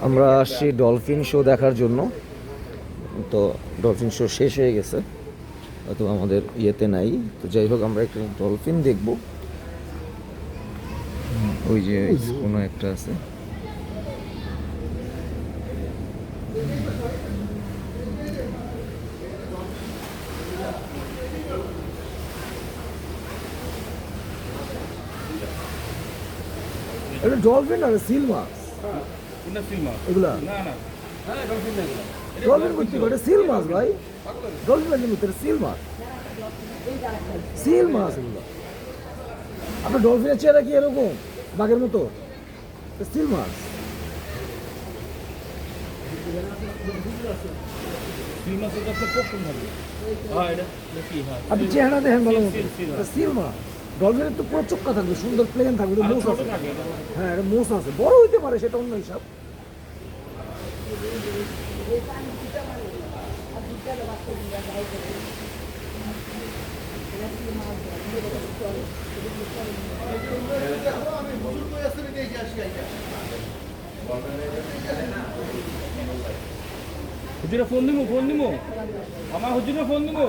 আমরা আসছি dolphin show দেখার জন্য। তো ডলফিন শো শেষ হয়ে গেছে, হয়তো আমাদের ইয়েতে নাই। তো যাই হোক, আমরা একটা ডলফিন দেখব। ওই যে কোনো একটা আছে। এটা ডলফিন আর সিল মাছ, এগুলা ডলফিন করতে এটা সিল মাছ ভাই। ডলফিন করতে সিল মাছ, সিল মাছ এগুলো। আপনার ডলফিনের চেহারা কি এরকম বাঘের মতো? সিল মাছ। আপনি চেহারা দেখেন ভালো মতো, সিল মাছ। ডলফিনের তো পুরো চোখা থাকবে, সুন্দর প্লেন থাকবে, মোষ আছে। হ্যাঁ, এটা মোষ আছে, বড় হইতে পারে, সেটা অন্য হিসাব। হুজুরে ফোন দিব আমার হুজুরে ফোন দিব।